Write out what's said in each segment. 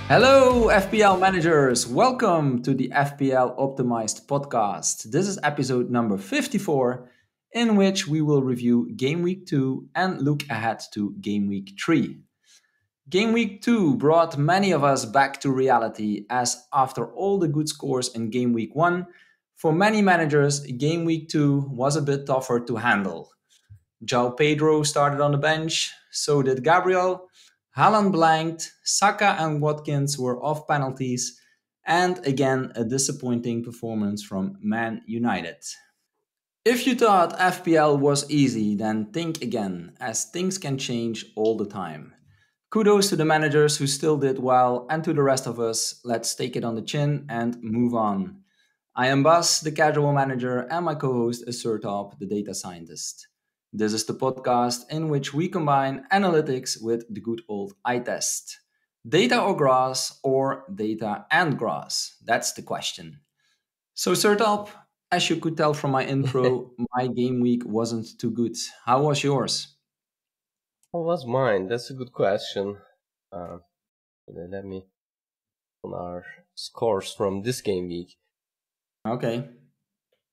Hello, FPL managers. Welcome to the FPL Optimized podcast. This is episode number 54, in which we will review Game Week 2 and look ahead to Game Week 3. Game Week 2 brought many of us back to reality, as after all the good scores in Game Week 1, for many managers, Game Week 2 was a bit tougher to handle. João Pedro started on the bench, so did Gabriel. Haaland blanked, Saka and Watkins were off penalties, and again a disappointing performance from Man United. If you thought FPL was easy, then think again, as things can change all the time. Kudos to the managers who still did well, and to the rest of us, let's take it on the chin and move on. I am Bas, the casual manager, and my co host is Sertalp, the data scientist. This is the podcast in which we combine analytics with the good old eye test. Data or grass, or data and grass? That's the question. So, Sertalp, as you could tell from my intro, my game week wasn't too good. How was yours? What was mine? That's a good question. Let me on our scores from this game week. Okay.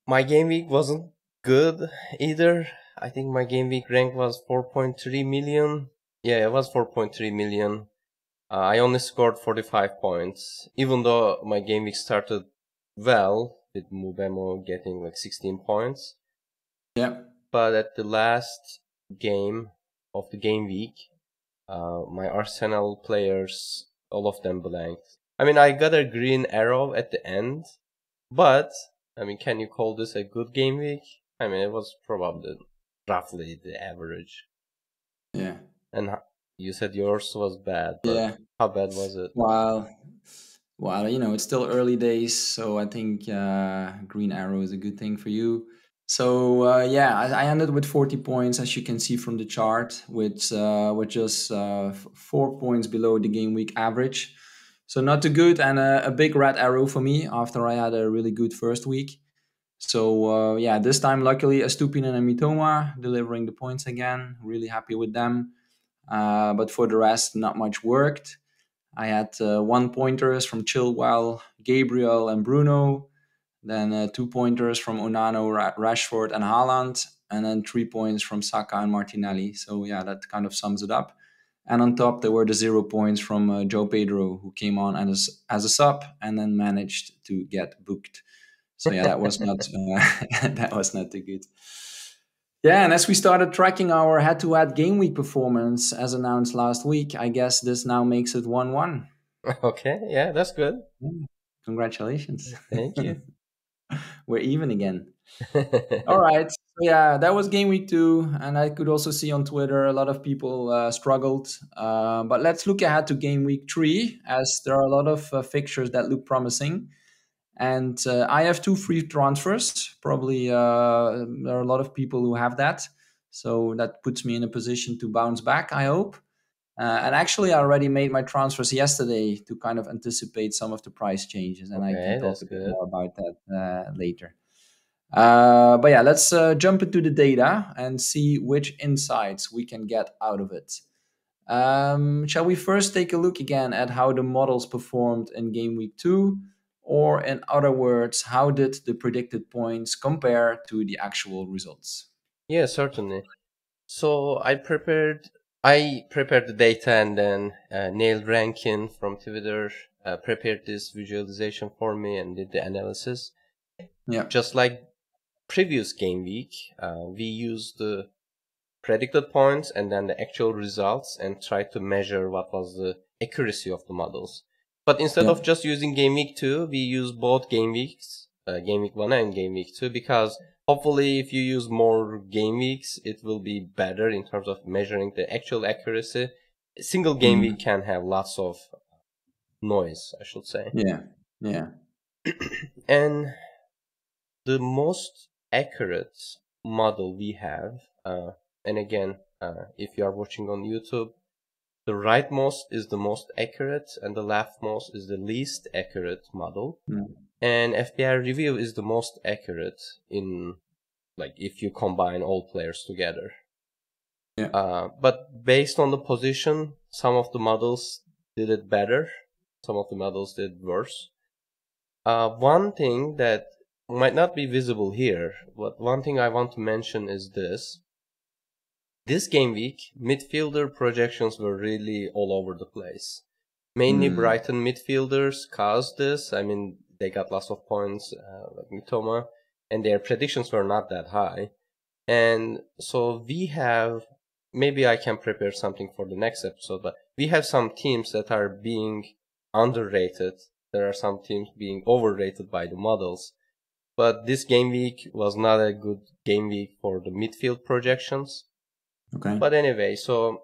My game week wasn't good either. I think my game week rank was 4.3 million. Yeah, it was 4.3 million. I only scored 45 points, even though my game week started well, with Mubemo getting like 16 points. Yeah. But at the last game of the game week, my Arsenal players, all of them blanked. I mean, I got a green arrow at the end, but, I mean, can you call this a good game week? I mean, it was probably roughly the average. Yeah. And you said yours was bad, but Yeah. how bad was it? Well, it's still early days, so I think Green Arrow is a good thing for you. So yeah, I ended with 40 points, as you can see from the chart, which just 4 points below the game week average. So not too good, and a big red arrow for me after I had a really good first week. So yeah, this time luckily Estupinen and Mitoma delivering the points again. Really happy with them. But for the rest, not much worked. I had 1 pointers from Chilwell, Gabriel, and Bruno. Then 2 pointers from Onano, Rashford, and Haaland. And then 3 points from Saka and Martinelli. So yeah, that kind of sums it up. And on top, there were the 0 points from Joe Pedro, who came on as a sub and then managed to get booked. So yeah, that was not that was not too good. Yeah, and as we started tracking our head-to-head game week performance, as announced last week, I guess this now makes it 1-1. Okay, yeah, that's good. Congratulations. Thank you. We're even again. All right. So yeah, that was game week 2. And I could also see on Twitter a lot of people struggled. But let's look ahead to game week 3, as there are a lot of fixtures that look promising. And I have 2 free transfers. Probably there are a lot of people who have that. So that puts me in a position to bounce back, I hope. And actually, I already made my transfers yesterday to kind of anticipate some of the price changes. And I can Okay, talk that's a bit good. more about that later. But yeah, let's jump into the data and see which insights we can get out of it. Shall we first take a look again at how the models performed in game week 2? Or, in other words, how did the predicted points compare to the actual results? Yeah, certainly. So I prepared the data and then Neil Rankin from Twitter prepared this visualization for me and did the analysis. Yeah. Just like previous game week, we used the predicted points and then the actual results and tried to measure what was the accuracy of the models. But instead Yeah. of just using game week 2, we use both game weeks, game week 1 and game week 2, because hopefully if you use more game weeks, it will be better in terms of measuring the actual accuracy. A single game week can have lots of noise, I should say. Yeah. Yeah. And the most accurate model we have, and again, if you are watching on YouTube, the rightmost is the most accurate and the leftmost is the least accurate model. And FPL review is the most accurate in, like, if you combine all players together. Yeah. But based on the position, some of the models did it better. some of the models did worse. One thing that might not be visible here, but one thing I want to mention is this. This game week, midfielder projections were really all over the place. Mainly Brighton midfielders caused this. I mean, they got lots of points, like Mitoma, and their predictions were not that high. And so we have, maybe I can prepare something for the next episode, but we have some teams that are being underrated. There are some teams being overrated by the models. But this game week was not a good game week for the midfield projections. Okay. But anyway, so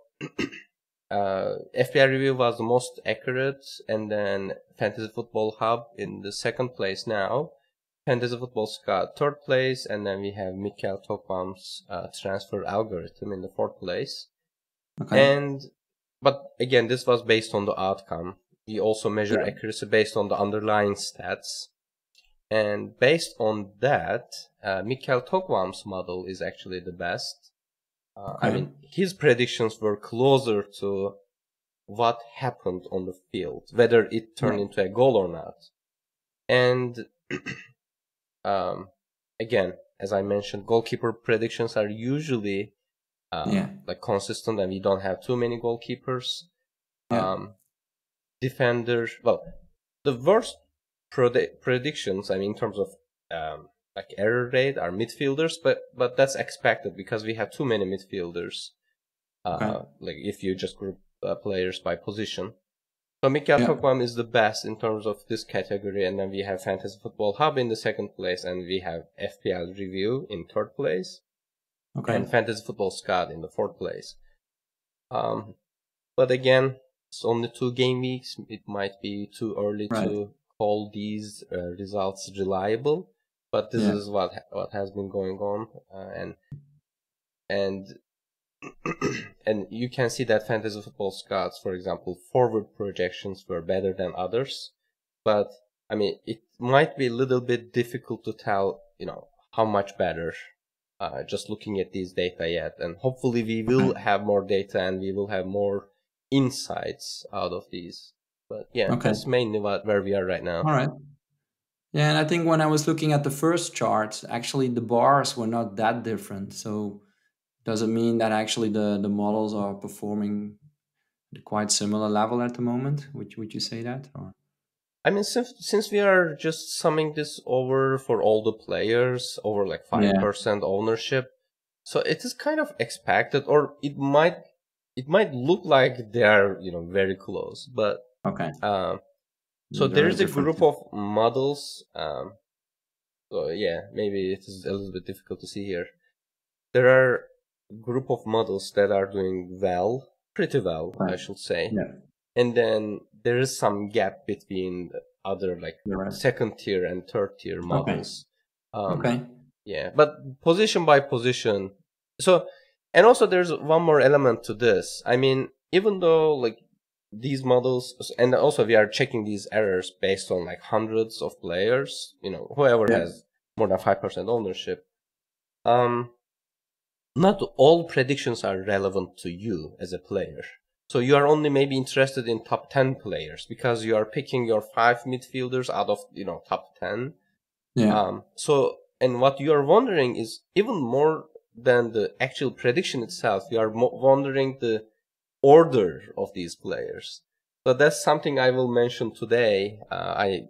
FPL Review was the most accurate, and then Fantasy Football Hub in the second place now. Fantasy Football Scout third place, and then we have Mikael Tokman's transfer algorithm in the fourth place. Okay. But again, this was based on the outcome. We also measure accuracy based on the underlying stats. And based on that, Mikael Tokman's model is actually the best. I mean, his predictions were closer to what happened on the field, whether it turned into a goal or not. And again, as I mentioned, goalkeeper predictions are usually like consistent, and we don't have too many goalkeepers. Defenders, well, the worst predictions, I mean, in terms of like error rate, are midfielders, but that's expected because we have too many midfielders. Like if you just group players by position. So Mikael Tokman is the best in terms of this category, and then we have Fantasy Football Hub in the second place, and we have FPL Review in third place, and Fantasy Football Scout in the fourth place. But again, it's only 2 game weeks. It might be too early to call these results reliable, but this is what has been going on, and you can see that Fantasy Football Scouts, for example, forward projections were better than others. But I mean, it might be a little bit difficult to tell, how much better, just looking at these data yet. And hopefully we will have more data and we will have more insights out of these. But yeah, that's mainly where we are right now. All right. Yeah, and I think when I was looking at the first charts, actually the bars were not that different. So does it mean that actually the models are performing at a quite similar level at the moment? Would you say that? Or? I mean, since we are just summing this over for all the players, over like 5% ownership, so it is kind of expected, or it might look like they are, very close. But so there is a group of models. So yeah, maybe it is a little bit difficult to see here. There are a group of models that are doing well, pretty well, I should say. And then there is some gap between other like second tier and third tier models. Yeah, but position by position. So, and also there's one more element to this. I mean, even though like these models, and also we are checking these errors based on like hundreds of players, whoever has more than 5% ownership. Not all predictions are relevant to you as a player. So you are only maybe interested in top 10 players because you are picking your 5 midfielders out of, top 10. So, and what you are wondering is even more than the actual prediction itself, you are wondering the order of these players. So that's something I will mention today.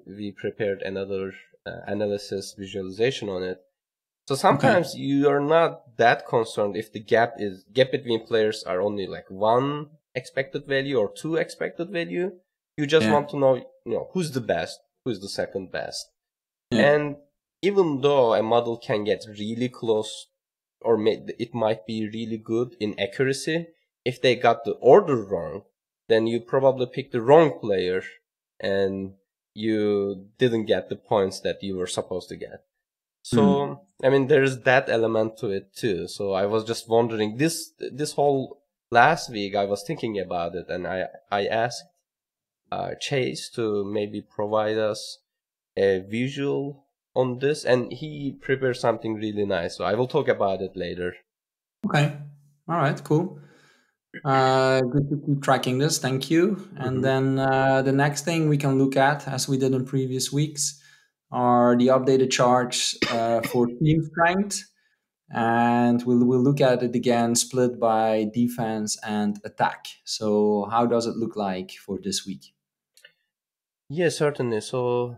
We prepared another analysis visualization on it. So sometimes you are not that concerned if the gap between players are only like 1 expected value or 2 expected value. You just want to know, who's the best, who's the second best. And even though a model can get really close, or it might be really good in accuracy, if they got the order wrong, then you probably picked the wrong player and you didn't get the points that you were supposed to get. So, I mean, there's that element to it too. So I was just wondering, this whole last week I was thinking about it, and I asked Chase to maybe provide us a visual on this, and he prepared something really nice. So I will talk about it later. Okay. All right, cool. Good to keep tracking this. Thank you. And Hmm. then the next thing we can look at, as we did in previous weeks, are the updated charts for team strength. And we'll look at it again, split by defense and attack. So how does it look like for this week? Yeah, certainly. So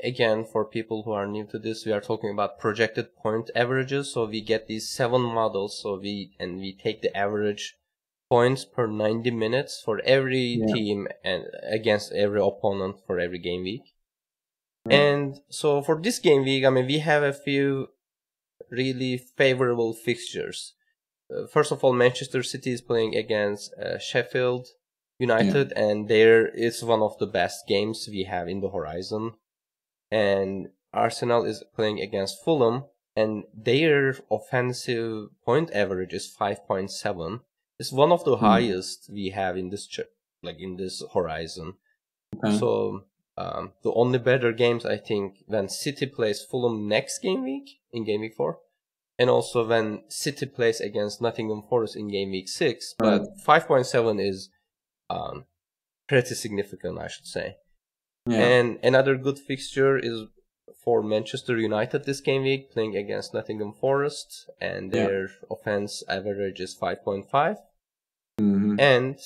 again, for people who are new to this, we are talking about projected point averages. So we get these 7 models. So we take the average points per 90 minutes for every Yeah, team and against every opponent for every game week. yeah, And so for this game week, I mean, we have a few really favorable fixtures. First of all, Manchester City is playing against Sheffield yeah. United, and there it's one of the best games we have in the horizon. And Arsenal is playing against Fulham, and their offensive point average is 5.7. It's one of the Hmm. highest we have in this like in this horizon. Okay. So the only better games, I think, when City plays Fulham next game week in game week 4, and also when City plays against Nottingham Forest in game week 6. Right. But 5.7 is um, pretty significant, I should say. Yeah. And another good fixture is for Manchester United this game week, playing against Nottingham Forest, and Yeah. their offense average is 5.5. Hmm. And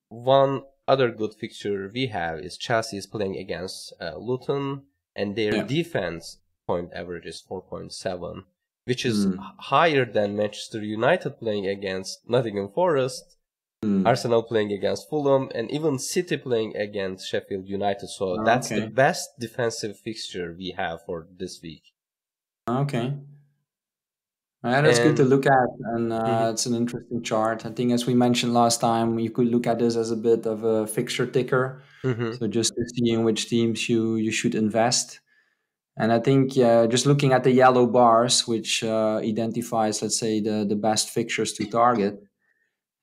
one other good fixture we have is Chelsea is playing against Luton, and their Yeah. defense point average is 4.7, which is Mm. higher than Manchester United playing against Nottingham Forest, Mm. Arsenal playing against Fulham, and even City playing against Sheffield United. So that's the Okay. best defensive fixture we have for this week. Okay. That's good to And look at, and mhm, it's an interesting chart. I think, as we mentioned last time, you could look at this as a bit of a fixture ticker, mhm, so just to see in which teams you should invest. And I think just looking at the yellow bars, which identifies, let's say, the best fixtures to target.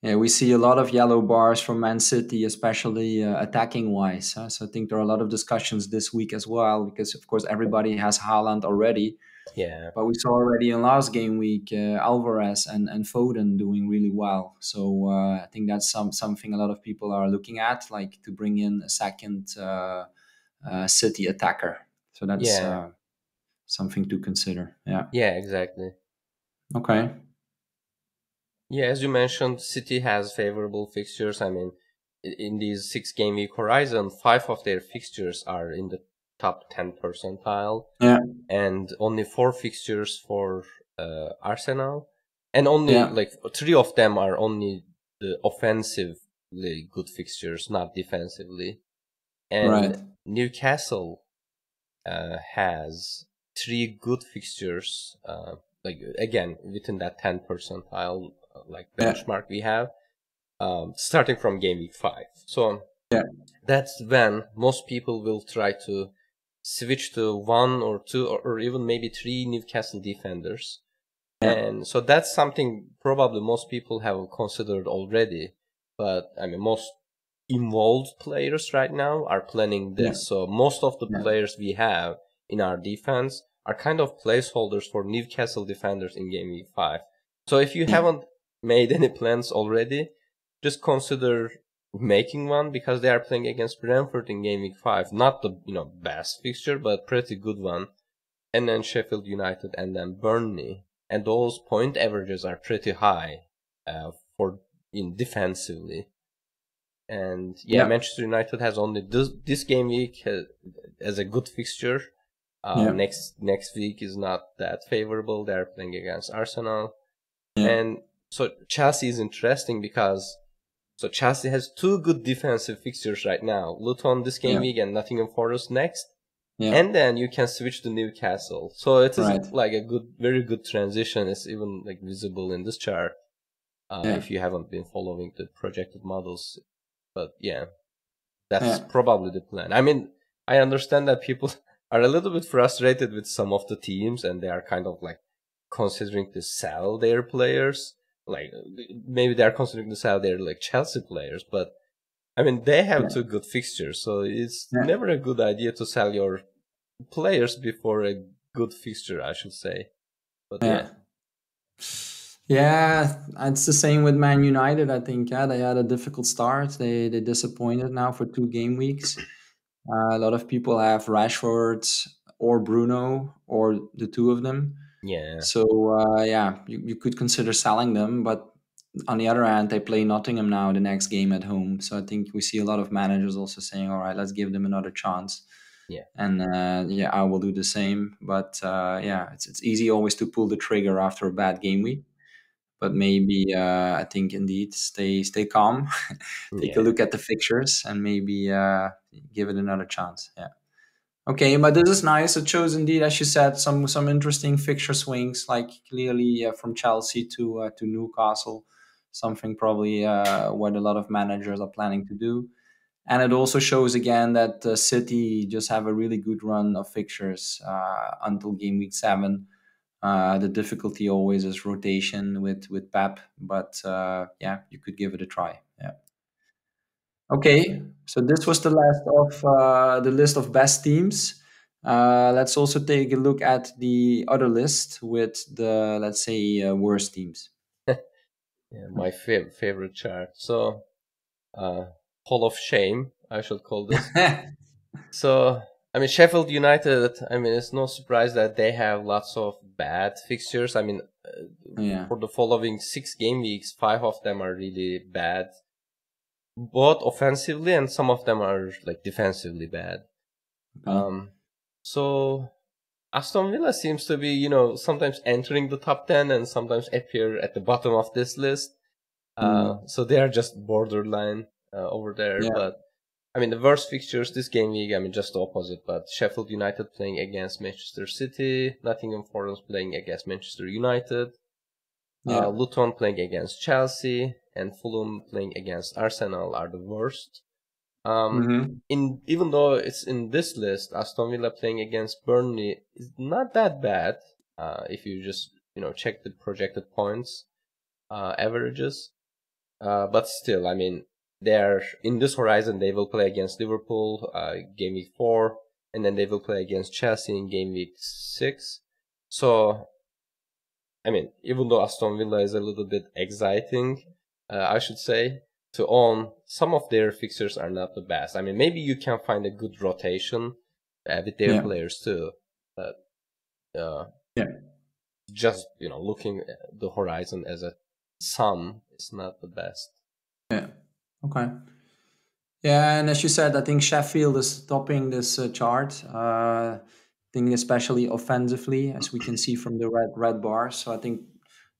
Yeah, we see a lot of yellow bars from Man City, especially attacking wise. So I think there are a lot of discussions this week as well, because of course everybody has Haaland already. yeah, But we saw already in last game week Alvarez and Foden doing really well. So I think that's something a lot of people are looking at, like to bring in a second City attacker. So that's yeah, something to consider. Yeah. yeah, exactly. Okay. Yeah, as you mentioned, City has favorable fixtures. I mean, in these 6 game week horizon, 5 of their fixtures are in the top 10 percentile, Yeah. and only 4 fixtures for Arsenal, and only Yeah. like 3 of them are only the offensively good fixtures, not defensively. And Right. Newcastle has 3 good fixtures, like again within that 10 percentile like Yeah. benchmark we have, starting from game week 5. So Yeah. that's when most people will try to switch to 1 or 2 or even maybe 3 Newcastle defenders. Yeah. And so that's something probably most people have considered already. But I mean, most involved players right now are planning Yeah. this. So most of the Yeah. players we have in our defense are kind of placeholders for Newcastle defenders in game week 5. So if you Yeah. haven't made any plans already, just consider making one, because they are playing against Brentford in game week 5. Not the best fixture, but pretty good one. And then Sheffield United, and then Burnley. And those point averages are pretty high for in defensively. And yeah, Yeah. Manchester United has only this game week as a good fixture. Yeah. Next week is not that favorable. They're playing against Arsenal. Yeah. And so Chelsea is interesting because Chelsea has 2 good defensive fixtures right now: Luton this game Yeah. week and Nottingham Forest next. Yeah. And then you can switch to Newcastle. So it is Right. like a very good transition. It's even like visible in this chart Yeah. if you haven't been following the projected models. But yeah, that's Yeah. probably the plan. I mean, I understand that people are a little bit frustrated with some of the teams, and they are kind of like considering to sell their players. Like maybe they are considering to sell their like Chelsea players, but I mean they have Yeah. 2 good fixtures, so it's Yeah. never a good idea to sell your players before a good fixture, I should say. But Yeah. yeah. Yeah, it's the same with Man United. I think yeah, they had a difficult start. They disappointed now for 2 game weeks. A lot of people have Rashford or Bruno or the two of them. Yeah, So yeah, you could consider selling them, but on the other hand, they play Nottingham now the next game at home. So I think we see a lot of managers also saying, "All right, let's give them another chance." yeah, And yeah, I will do the same. But yeah, it's easy always to pull the trigger after a bad game week. But maybe I think indeed stay calm, take a yeah, look at the fixtures, and maybe give it another chance. Yeah. Okay, but this is nice. It shows indeed, as you said, some interesting fixture swings, like clearly from Chelsea to Newcastle, something probably what a lot of managers are planning to do. And it also shows again that City just have a really good run of fixtures until game week 7. The difficulty always is rotation with Pep, but yeah, you could give it a try. Yeah. Okay, so this was the last of the list of best teams. Let's also take a look at the other list with the, let's say, worst teams. yeah. My favorite chart. So, uh, Hall of Shame, I should call this. So, I mean, Sheffield United, I mean, it's no surprise that they have lots of bad fixtures. I mean, Yeah. for the following 6 game weeks, 5 of them are really bad, both offensively, and some of them are like defensively bad. Okay. So Aston Villa seems to be, sometimes entering the top 10 and sometimes appear at the bottom of this list. Mm. So they are just borderline over there. Yeah. But I mean, the worst fixtures this game week, I mean, just the opposite. But Sheffield United playing against Manchester City, Nottingham Forest playing against Manchester United, Yeah. Luton playing against Chelsea, and Fulham playing against Arsenal are the worst. Mm-hmm. In Even though it's in this list, Aston Villa playing against Burnley is not that bad. If you just check the projected points averages, but still, I mean, they're in this horizon. They will play against Liverpool game week 4, and then they will play against Chelsea in game week 6. So, I mean, even though Aston Villa is a little bit exciting, I should say, to own, some of their fixtures are not the best. I mean, maybe you can find a good rotation with their Yeah. players too, but uh, Yeah. just looking at the horizon as a sum is not the best. Yeah. Okay. Yeah, and as you said, I think Sheffield is topping this chart. I think especially offensively, as we can see from the red bars. So I think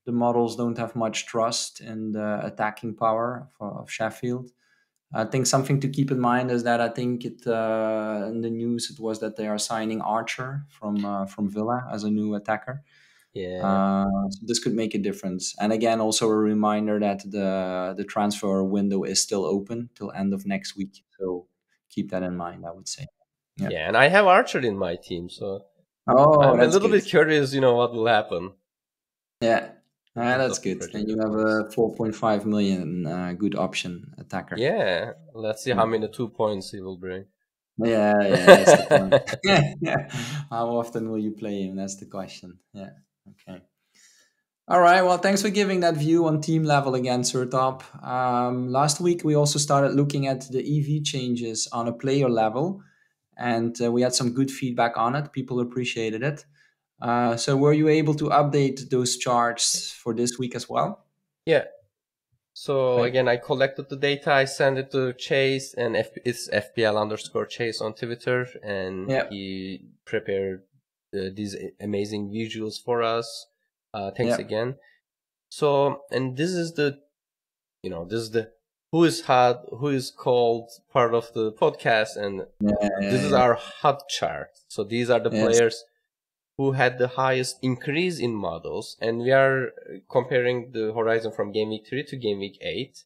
the models don't have much trust in the attacking power of Sheffield. I think something to keep in mind is that I think it in the news it was that they are signing Archer from Villa as a new attacker. Yeah. So this could make a difference. And again, also a reminder that the transfer window is still open till end of next week. So keep that in mind, I would say. Yeah. Yeah, and I have Archer in my team, so Oh, I'm a that's little good. bit curious, what will happen Yeah. in Ah, terms that's of the good. Then you projected have points. a 4.5 million good option attacker. Yeah, let's see how Yeah. many 2 points he will bring. Yeah, yeah, that's the point. Yeah. How often will you play him? That's the question. Yeah. Okay. All right. Well, thanks for giving that view on team level again, Sertalp. Last week, we also started looking at the EV changes on a player level, and we had some good feedback on it. People appreciated it. So, were you able to update those charts for this week as well? Yeah. So Okay. again, I collected the data, I sent it to Chase, and it's FPL underscore Chase on Twitter, and Yeah. he prepared these amazing visuals for us. Thanks Yeah. again. So, and this is this is the who is hot, who is cold part of the podcast, and Yeah. this Yeah. is Yeah. our hot chart. So these are the Yes. players who had the highest increase in models, and we are comparing the horizon from game week 3 to game week 8.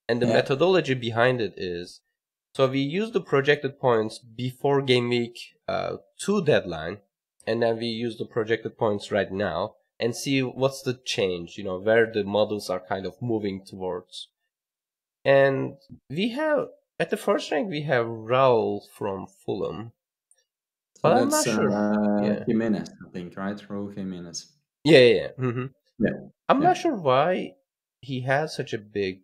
And the Yeah. methodology behind it is, so we use the projected points before game week 2 deadline, and then we use the projected points right now and see what's the change, where the models are kind of moving towards. And we have, at the first rank, we have Raul from Fulham, So but I'm that's not sure. Yeah. Jimenez, I think, right? Raul Jimenez. Yeah, yeah. Yeah. I'm not sure why he has such a big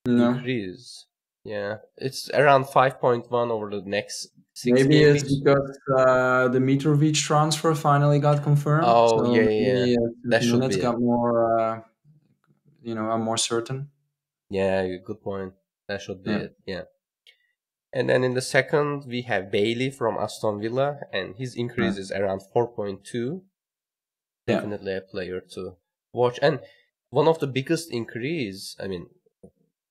increase. Yeah, it's around 5.1 over the next 6 Maybe game it's weeks. because the Mitrovic transfer finally got confirmed. Oh, So yeah. maybe his That should minutes be it. got more, are more certain. Yeah, good point. That should be Yeah. it. Yeah. And then in the second, we have Bailey from Aston Villa, and his increase Right. is around 4.2. Yeah. Definitely a player to watch. And one of the biggest increase, I mean,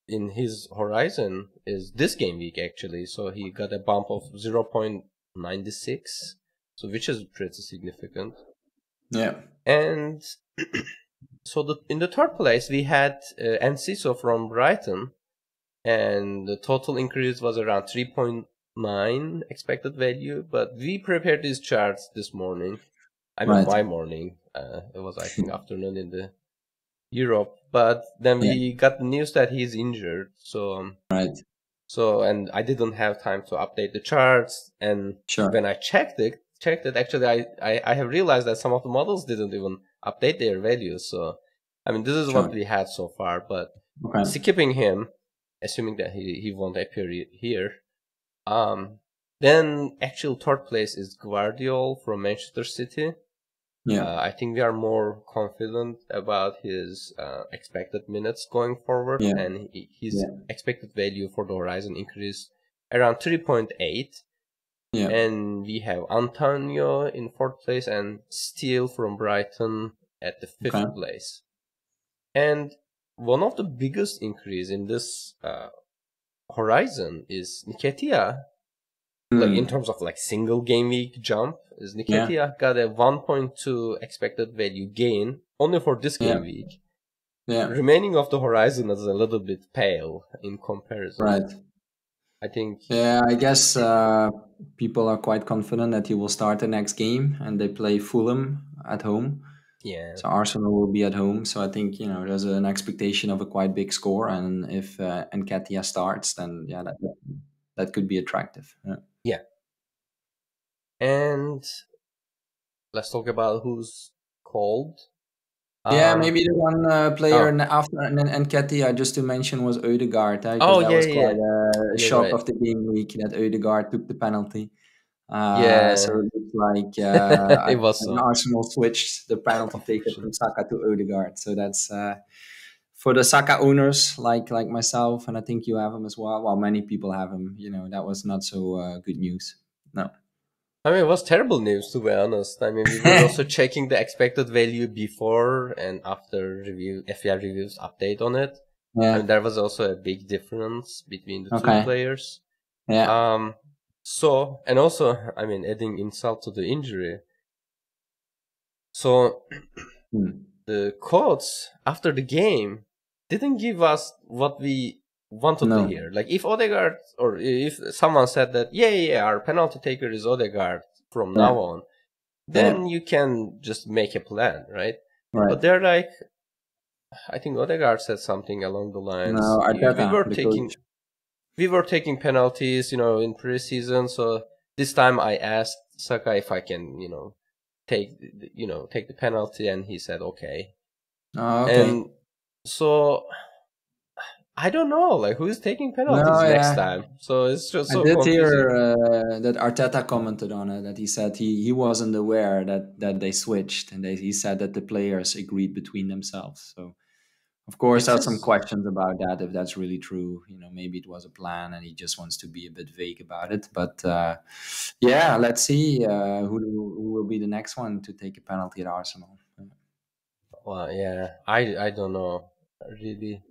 in his horizon is this game week actually. So he got a bump of 0.96, so which is pretty significant. Yeah. And so in the third place we had Enciso from Brighton, and the total increase was around 3.9 expected value. But we prepared these charts this morning. I mean, Right. my morning. It was, I think, afternoon in the Europe. But then Yeah. we got the news that he's injured. So Right. and I didn't have time to update the charts. And Sure. when I checked it, actually, I have realized that some of the models didn't even update their values. So, I mean, this is what we had so far. But skipping him, assuming that he won't appear here, then actual third place is Guardiola from Manchester City. Yeah. I think we are more confident about his expected minutes going forward, and his expected value for the horizon increased around 3.8. Yeah. And we have Antonio in fourth place and Steele from Brighton at the fifth place. And one of the biggest increase in this horizon is Nketiah. Like in terms of like single game week jump, is Nketiah got a 1.2 expected value gain only for this game week. Yeah. Remaining of the horizon is a little bit pale in comparison. Right. I think. Yeah, I guess people are quite confident that he will start the next game, and they play Fulham at home. Yeah. So Arsenal will be at home. So I think there's an expectation of a quite big score, and if Nketiah starts, then that could be attractive. Yeah. And let's talk about who's called. Yeah, maybe the one player after Nketiah, just to mention, was Ødegaard. Because that was quite a shock of the game week that Ødegaard took the penalty. So it looks like it was Arsenal switched the penalty taker from Saka to Ødegaard. So that's for the Saka owners like myself, and I think you have him as well. Well, many people have him. That was not so good news. No. I mean, it was terrible news, to be honest. I mean, we were also checking the expected value before and after FPL reviews update on it. Yeah. I mean, there was also a big difference between the two players. Yeah. So, and also, I mean, adding insult to the injury. So, the coach after the game didn't give us what we wanted to hear. Like if Odegaard, or if someone said that, our penalty taker is Odegaard from now on, then you can just make a plan, right? But they're like, I think Odegaard said something along the lines, we were taking penalties, in pre-season. So this time I asked Saka if I can, take the penalty, and he said okay. And so I don't know, like, who is taking penalties next time. So it's just so confusing. Hear that Arteta commented on it, that he said he wasn't aware that they switched, and he said that the players agreed between themselves. So of course there's some questions about that, if that's really true. Maybe it was a plan and he just wants to be a bit vague about it. But let's see who will be the next one to take a penalty at Arsenal. Well, yeah, I don't know, really.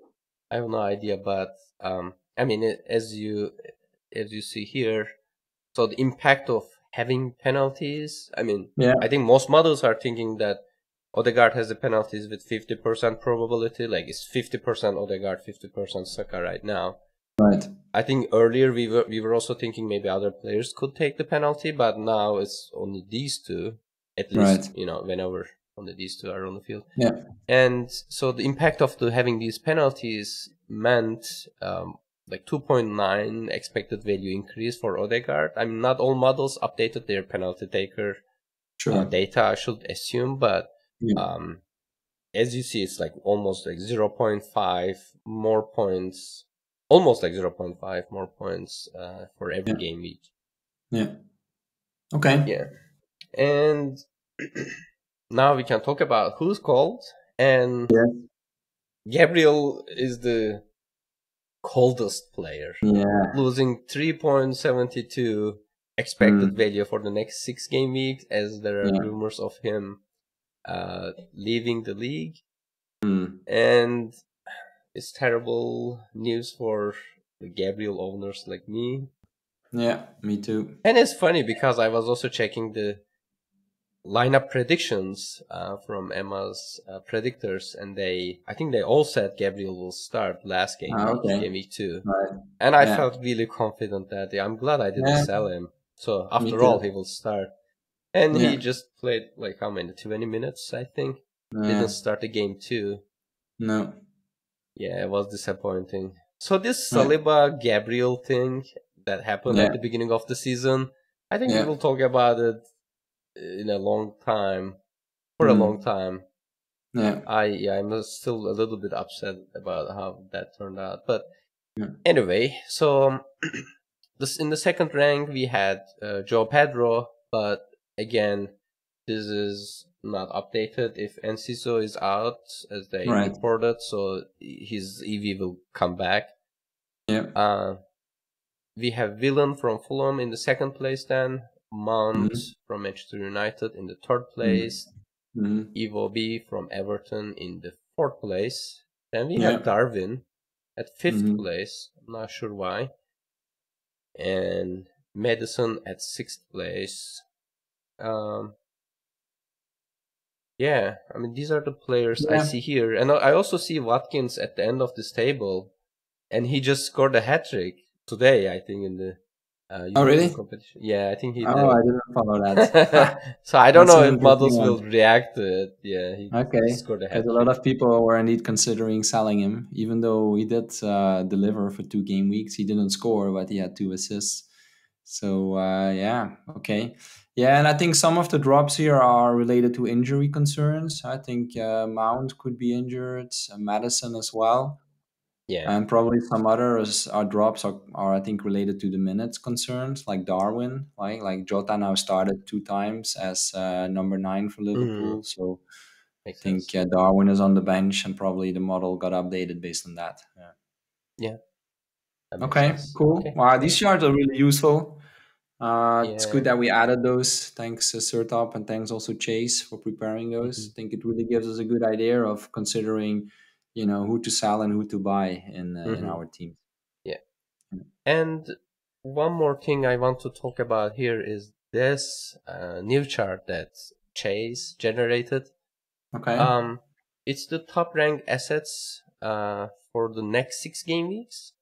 I have no idea, but I mean, as you see here, so the impact of having penalties. I mean, I think most models are thinking that Odegaard has the penalties with 50% probability. Like it's 50% Odegaard, 50% Saka right now. Right. I think earlier we were also thinking maybe other players could take the penalty, but now it's only these two. At least whenever only these two are on the field. Yeah. And so the impact of having these penalties meant like 2.9 expected value increase for Odegaard. I mean, not all models updated their penalty taker data, I should assume, but as you see, it's like almost like 0.5 more points, almost like 0.5 more points for every game week. Yeah. Okay. Yeah. And now we can talk about who's called. And Gabriel is the coldest player. Yeah. Losing 3.72 expected value for the next 6 game weeks, as there are rumors of him leaving the league. And it's terrible news for the Gabriel owners like me. Yeah, me too. And it's funny because I was also checking the lineup predictions from Emma's predictors, and I think they all said Gabriel will start last game week, game week 2. Right. And I felt really confident that I'm glad I didn't sell him. So after all, he will start. And he just played like how many? 20 minutes, I think. Didn't start the game 2. No. Yeah, it was disappointing. So this Saliba Gabriel thing that happened at the beginning of the season, I think we will talk about it in a long time. For a long time. Yeah. I'm still a little bit upset about how that turned out. But anyway, so in the second rank we had Joe Pedro, but again, this is not updated if Enciso is out, as they reported, so his EV will come back. Yeah. We have Villain from Fulham in the second place then, Mount from Manchester United in the third place, Evo B from Everton in the fourth place. Then we have Darwin at fifth place, I'm not sure why. And Madison at sixth place. Yeah, I mean, these are the players I see here. And I also see Watkins at the end of this table. And he just scored a hat-trick today, I think, in the really? competition. Yeah, I think he did. Oh, I didn't follow that. So I don't know if models will react to it. Yeah, he scored a hat-trick. Because a lot of people were indeed considering selling him, even though he did deliver for 2 game weeks. He didn't score, but he had 2 assists. So, okay. Yeah, and I think some of the drops here are related to injury concerns. I think Mount could be injured, Madison as well. Yeah. And probably some others drops are I think related to the minutes concerns, like Darwin, like Jota now started 2 times as number 9 for Liverpool. So I think Darwin is on the bench, and probably the model got updated based on that. Yeah. Okay, cool. Okay. Wow, these charts are really useful. It's good that we added those. Thanks, Sertalp, and thanks also Chase for preparing those. I think it really gives us a good idea of considering, who to sell and who to buy in our team. Yeah. And one more thing I want to talk about here is this new chart that Chase generated. Okay. It's the top ranked assets for the next 6 game weeks.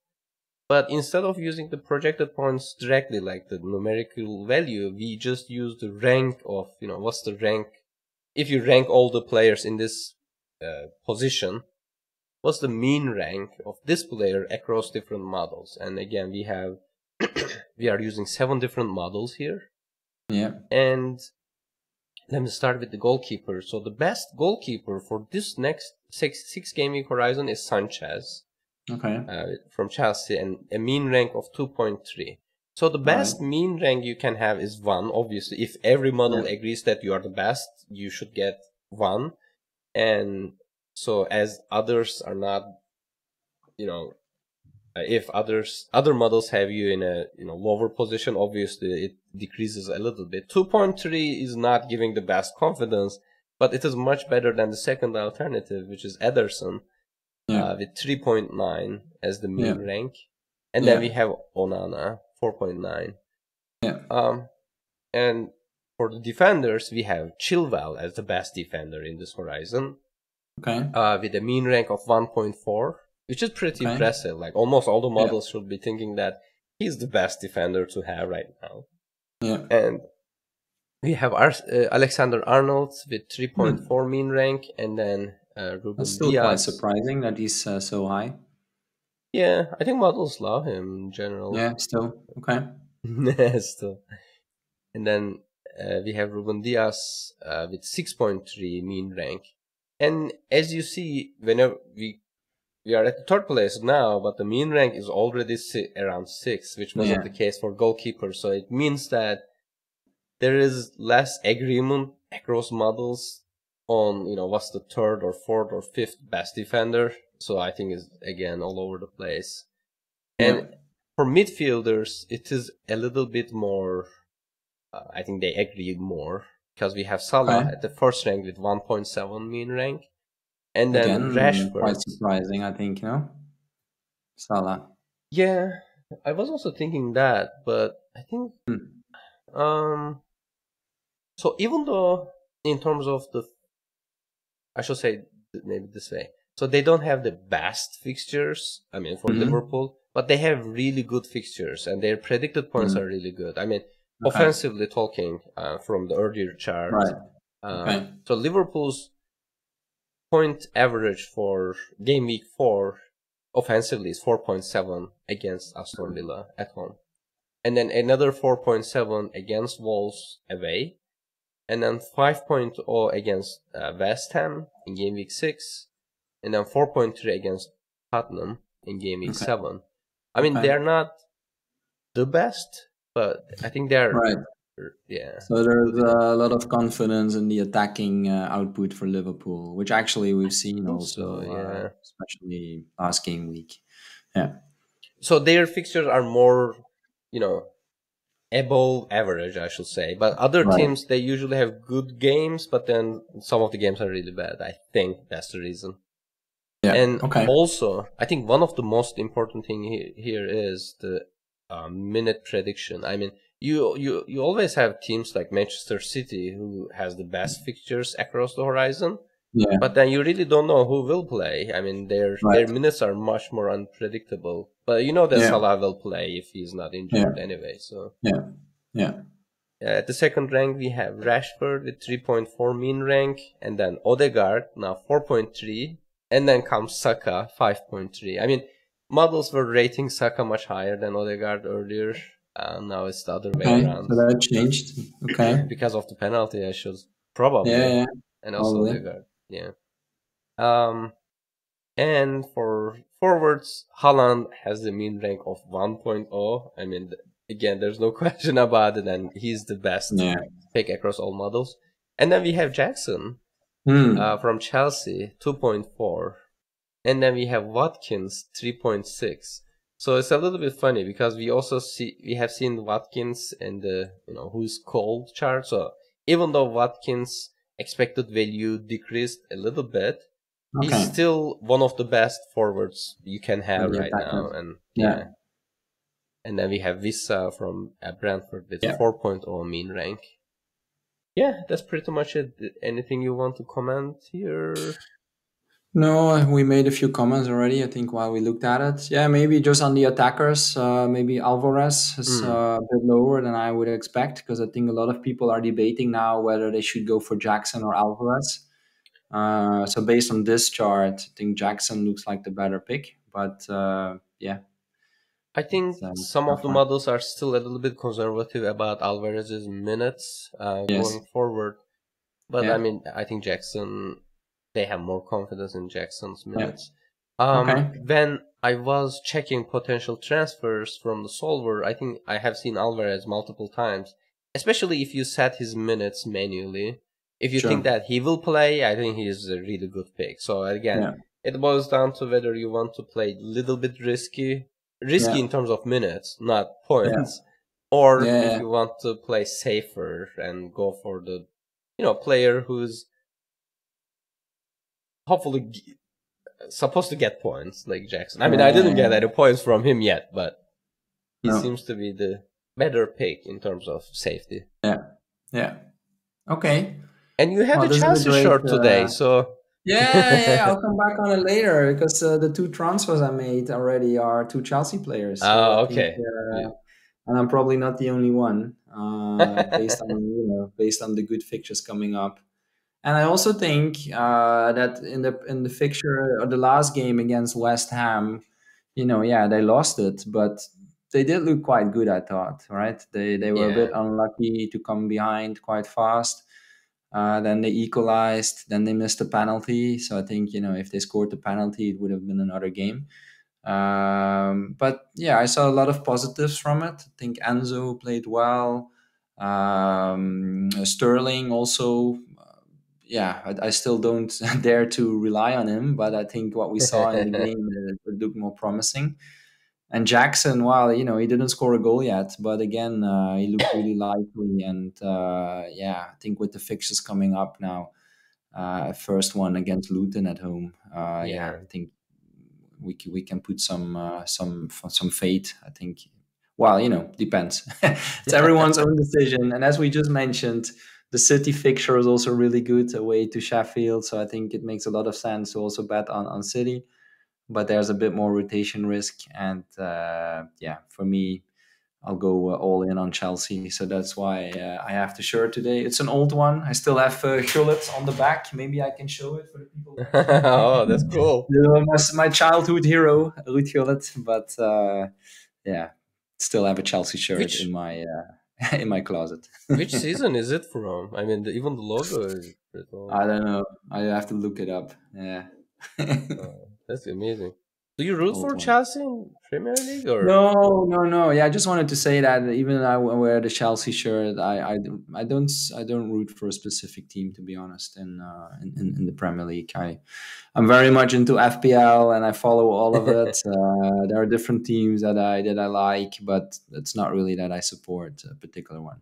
But instead of using the projected points directly, like the numerical value, we just use the rank of, what's the rank? If you rank all the players in this position, what's the mean rank of this player across different models? And again, we are using 7 different models here. Yeah. And let me start with the goalkeeper. So the best goalkeeper for this next 6 game week horizon is Sanchez. Okay. From Chelsea, and a mean rank of 2.3. So the best mean rank you can have is 1. Obviously, if every model agrees that you are the best, you should get 1. And so as others are not, if other models have you in a lower position, obviously it decreases a little bit. 2.3 is not giving the best confidence, but it is much better than the second alternative, which is Ederson. With 3.9 as the mean rank. And then we have Onana, 4.9. Yeah. And for the defenders, we have Chilwell as the best defender in this horizon. Okay. With a mean rank of 1.4, which is pretty impressive. Like almost all the models should be thinking that he's the best defender to have right now. Yeah. And we have Alexander Arnold with 3.4 mean rank, and then Ruben That's still Diaz. quite surprising that he's so high. Yeah, I think models love him in general. Yeah, still. Okay. Still. And then we have Ruben Diaz with 6.3 mean rank. And as you see, whenever we are at the third place now, but the mean rank is already around 6, which wasn't the case for goalkeepers. So it means that there is less agreement across models on, what's the third or fourth or fifth best defender. So I think it's, again, all over the place. And for midfielders, it is a little bit more, I think they agree more, because we have Salah at the first rank with 1.7 mean rank. And then Again, Rashford. quite surprising, I think, Salah. Yeah, I was also thinking that, but I think, so even though in terms of I should say maybe this way, so they don't have the best fixtures, I mean, for Liverpool, but they have really good fixtures, and their predicted points are really good. I mean, offensively talking, from the earlier chart. Right. So Liverpool's point average for game week 4 offensively is 4.7 against Aston Villa at home. And then another 4.7 against Wolves away. And then 5.0 against West Ham in game week 6. And then 4.3 against Tottenham in game week 7. I mean, they're not the best, but I think they're... Right. Yeah. So there's a lot of confidence in the attacking output for Liverpool, which actually we've seen also, especially last game week. Yeah. So their fixtures are more, above average, I should say. But other teams, they usually have good games, but then some of the games are really bad. I think that's the reason. Yeah. And also, I think one of the most important thing here is the minute prediction. I mean, you always have teams like Manchester City who has the best fixtures across the horizon. Yeah. But then you really don't know who will play. I mean, their minutes are much more unpredictable. But you know that Salah will play if he's not injured anyway. So at the second rank, we have Rashford with 3.4 mean rank, and then Odegaard now 4.3, and then comes Saka 5.3. I mean, models were rating Saka much higher than Odegaard earlier. Now it's the other way around. So that changed. Because of the penalty, I should probably. Yeah. And also Odegaard. Yeah. And for forwards, Haaland has the mean rank of 1.0. I mean, again, there's no question about it, and he's the best pick across all models. And then we have Jackson from Chelsea, 2.4. And then we have Watkins, 3.6. So it's a little bit funny because we have seen Watkins in the, who's cold chart. So even though Watkins' expected value decreased a little bit, he's still one of the best forwards you can have right now. And and then we have Vissa from Brentford with 4.0 mean rank. Yeah, that's pretty much it. Anything you want to comment here? No, we made a few comments already, I think, while we looked at it. Yeah, maybe just on the attackers, maybe Alvarez is a bit lower than I would expect, because I think a lot of people are debating now whether they should go for Jackson or Alvarez. So based on this chart, I think Jackson looks like the better pick. But I think some of the models are still a little bit conservative about Alvarez's minutes going forward. But I mean, I think Jackson, they have more confidence in Jackson's minutes. When I was checking potential transfers from the solver, I think I have seen Alvarez multiple times, especially if you set his minutes manually. If you think that he will play, I think he is a really good pick. So again, it boils down to whether you want to play a little bit risky in terms of minutes, not points, or if you want to play safer and go for the, player who's hopefully supposed to get points, like Jackson. I mean, I didn't get any points from him yet, but he seems to be the better pick in terms of safety. Yeah. Okay. And you have a Chelsea shirt today, so... Yeah, I'll come back on it later, because the 2 transfers I made already are 2 Chelsea players. So okay. And I'm probably not the only one, based on the good fixtures coming up. And I also think that in the fixture or the last game against West Ham, they lost it, but they did look quite good, I thought. Right? They were a bit unlucky to come behind quite fast. Then they equalized. Then they missed a penalty. So I think, if they scored the penalty, it would have been another game. But yeah, I saw a lot of positives from it. I think Enzo played well. Sterling also. Yeah, I still don't dare to rely on him, but I think what we saw in the game it looked more promising. And Jackson, while he didn't score a goal yet, but again, he looked really lively. And yeah, I think with the fixtures coming up now, first one against Luton at home, yeah, Yeah. I think we can put some faith. I think. Well, depends. It's everyone's own decision. And as we just mentioned, the City fixture is also really good away to Sheffield, so I think it makes a lot of sense to also bet on City. But there's a bit more rotation risk, and yeah, for me, I'll go all in on Chelsea. So that's why I have the shirt today. It's an old one. I still have Gullit on the back. Maybe I can show it for the people watching. Oh, that's cool. My childhood hero, Ruud Gullit. But yeah, still have a Chelsea shirt in Which my in my closet. which season is it from? I mean, even the logo is pretty old. I don't know. I have to look it up. Yeah. That's amazing. Do you root Old for one. Chelsea in Premier League or? No, no, no. Yeah, I just wanted to say that even though I wear the Chelsea shirt, I don't root for a specific team, to be honest. In the Premier League, I'm very much into FPL and I follow all of it. There are different teams that I like, but it's not really that I support a particular one.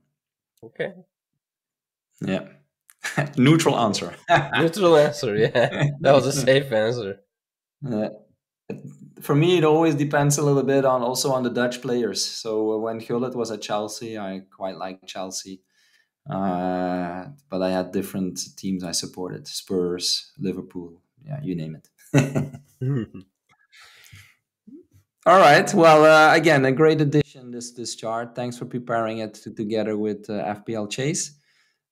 Okay. Yeah, neutral Yeah. answer. Neutral answer. Yeah, that was a safe answer. Uh, for me, it always depends a little bit on the Dutch players. So when Gullit was at Chelsea, I quite liked Chelsea. But I had different teams I supported: Spurs, Liverpool, yeah, you name it. All right. Well, again, a great addition this chart. Thanks for preparing it together with FPL Chase.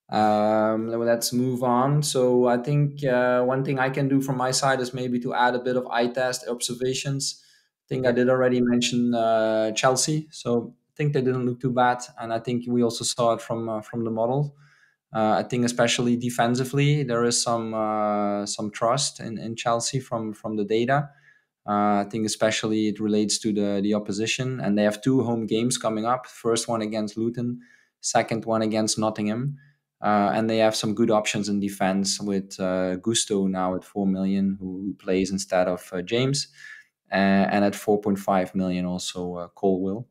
Let's move on. So I think one thing I can do from my side is maybe to add a bit of eye test observations. I think I Okay. did already mention Chelsea, so I think they didn't look too bad, and I think we also saw it from the model. I think especially defensively, there is some trust in Chelsea from the data. I think especially it relates to the opposition, and they have two home games coming up. First one against Luton, second one against Nottingham, and they have some good options in defense with Gusto now at 4 million, who plays instead of James, and at 4.5 million also Colwill.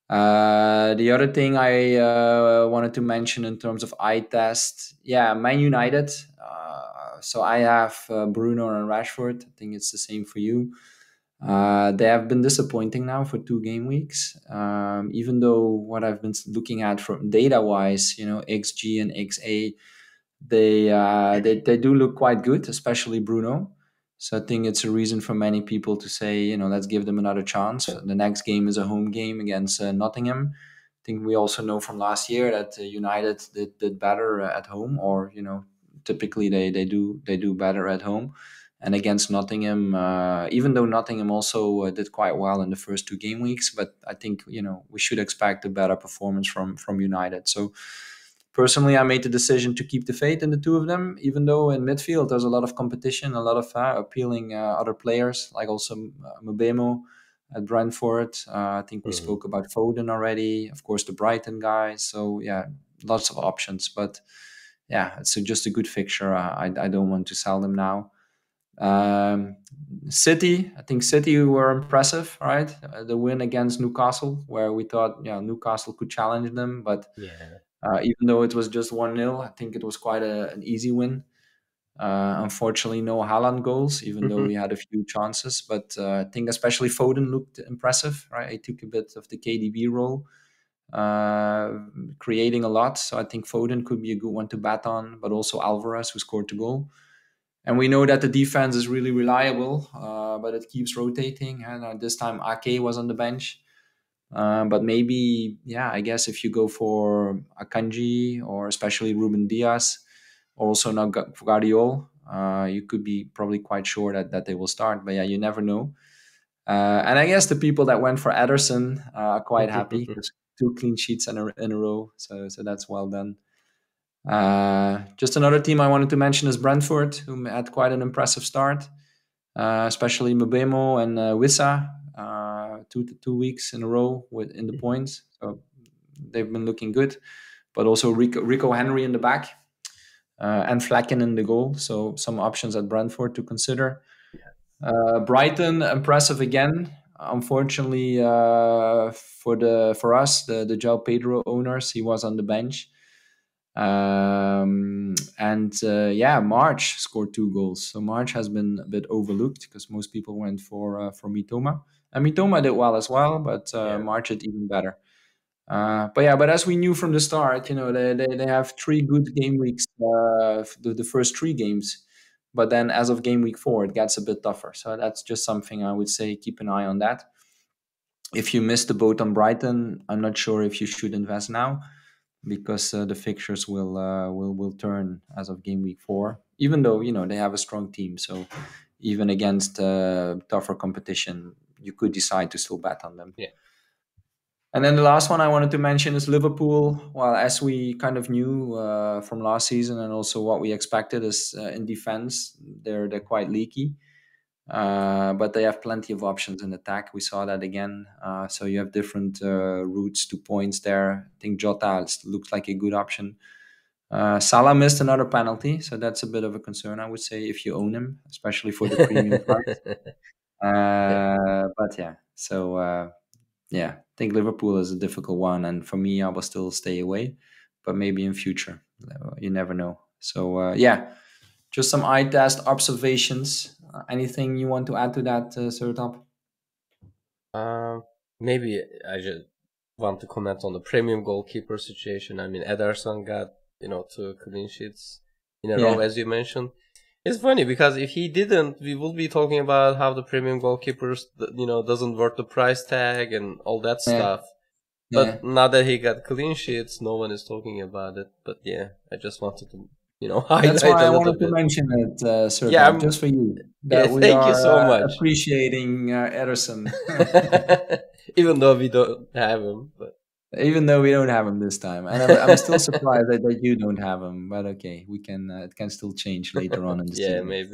The other thing I wanted to mention in terms of eye test, yeah, Man United. So I have Bruno and Rashford. I think it's the same for you. They have been disappointing now for 2 game weeks. Even though what I've been looking at from data wise, XG and XA, they do look quite good, especially Bruno. So I think it's a reason for many people to say, let's give them another chance. The next game is a home game against Nottingham. I think we also know from last year that United did better at home, or typically they do better at home. And against Nottingham, even though Nottingham also did quite well in the first 2 game weeks, but I think we should expect a better performance from United. So personally, I made the decision to keep the faith in the two of them, even though in midfield there's a lot of competition, a lot of appealing other players, like also Mbemo at Brentford. I think we Mhm. spoke about Foden already, of course, the Brighton guys. So, yeah, lots of options. But yeah, it's just a good fixture. I don't want to sell them now. Um, City, I think City were impressive, right? The win against Newcastle, where we thought, Newcastle could challenge them, but Yeah. even though it was just 1-0, I think it was quite an easy win. Unfortunately, no Haaland goals, even though we had a few chances. But I think especially Foden looked impressive, right? He took a bit of the KDB role, uh, creating a lot. So I think Foden could be a good one to bat on, but also Alvarez, who scored the goal. And we know that the defense is really reliable, but it keeps rotating. And this time Ake was on the bench. But maybe, yeah, I guess if you go for Akanji or especially Ruben Diaz, or also now Guardiol, you could be probably quite sure that they will start. But yeah, you never know. And I guess the people that went for Ederson are quite happy because 2 clean sheets in a row. So that's well done. Just another team I wanted to mention is Brentford, who had quite an impressive start, especially Mbemo and Wissa, 2 weeks in a row in the points. So they've been looking good. But also Rico Henry in the back, and Flecken in the goal. So some options at Brentford to consider. Brighton, impressive again. Unfortunately, for us, the João Pedro owners, he was on the bench. And March scored 2 goals. So March has been a bit overlooked because most people went for Mitoma. And Mitoma did well as well, but March did even better. But as we knew from the start, they have 3 good game weeks, the first 3 games, but then as of game week 4, it gets a bit tougher. So that's just something I would say, keep an eye on that. If you missed the boat on Brighton, I'm not sure if you should invest now, because the fixtures will turn as of game week 4. Even though they have a strong team, so even against tougher competition, you could decide to still bet on them. Yeah. And then the last one I wanted to mention is Liverpool. Well, as we kind of knew from last season, and also what we expected is in defense, they're quite leaky. But they have plenty of options in attack. We saw that again. So you have different routes to points there. I think Jota looks like a good option. Salah missed another penalty, so that's a bit of a concern, I would say, if you own him, especially for the premium price. But yeah, so I think Liverpool is a difficult one, and for me, I will still stay away. But maybe in future, you never know. So just some eye test observations. Anything you want to add to that, Sertalp? Maybe I just want to comment on the premium goalkeeper situation. I mean, Ederson got 2 clean sheets in a row, as you mentioned. It's funny because if he didn't, we would be talking about how the premium goalkeepers, doesn't worth the price tag and all that stuff. But now that he got clean sheets, no one is talking about it. But yeah, I just wanted to, highlight That's why a I little wanted bit. to mention it, Sir. Yeah, just for you. That we thank are you so much. appreciating Ederson. Even though we don't have him. But. Even though we don't have him this time. And I'm still surprised that you don't have him. But okay, we can. It can still change later on in the season. Maybe.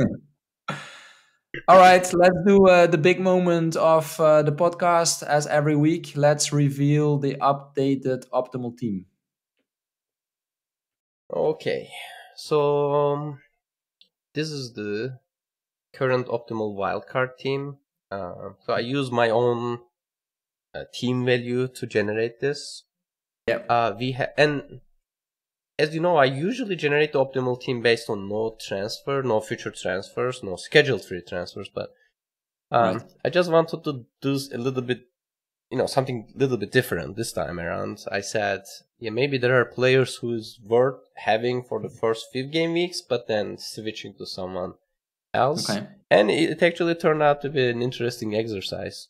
All right, let's do the big moment of the podcast. As every week, let's reveal the updated optimal team. Okay, so this is the current optimal wildcard team. So I use my own team value to generate this. Yeah. And as you know, I usually generate the optimal team based on no future transfers, no scheduled free transfers. But Right. I just wanted to do a little bit, something a little bit different this time around. I said, maybe there are players who's worth having for the first 5 game weeks, but then switching to someone else. Okay. And it actually turned out to be an interesting exercise.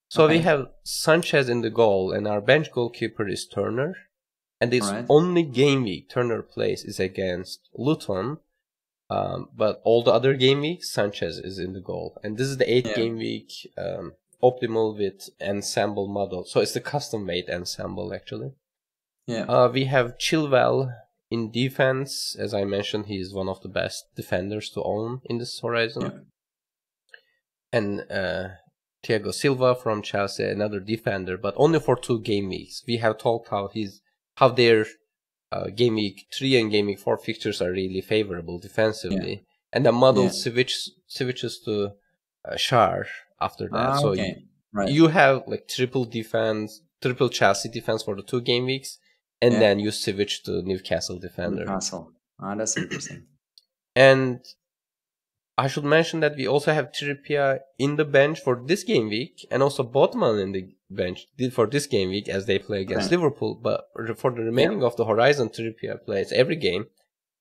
So we have Sanchez in the goal, and our bench goalkeeper is Turner. And this only game week Turner plays is against Luton. But all the other game weeks, Sanchez is in the goal. And this is the 8th game week optimal with ensemble model. So it's the custom-made ensemble, actually. Yeah. We have Chilwell in defense. As I mentioned, he is one of the best defenders to own in this horizon. Yeah. And Thiago Silva from Chelsea, another defender, but only for 2 game weeks. We have talked how their game week 3 and game week 4 fixtures are really favorable defensively. Yeah. And the model switches to Schär after that. So you have like triple Chelsea defense for the 2 game weeks, and then you switch to Newcastle defender. Newcastle. That's interesting. And I should mention that we also have Trippier in the bench for this game week, and also Botman in the bench for this game week as they play against Liverpool. But for the remaining of the horizon, Trippier plays every game,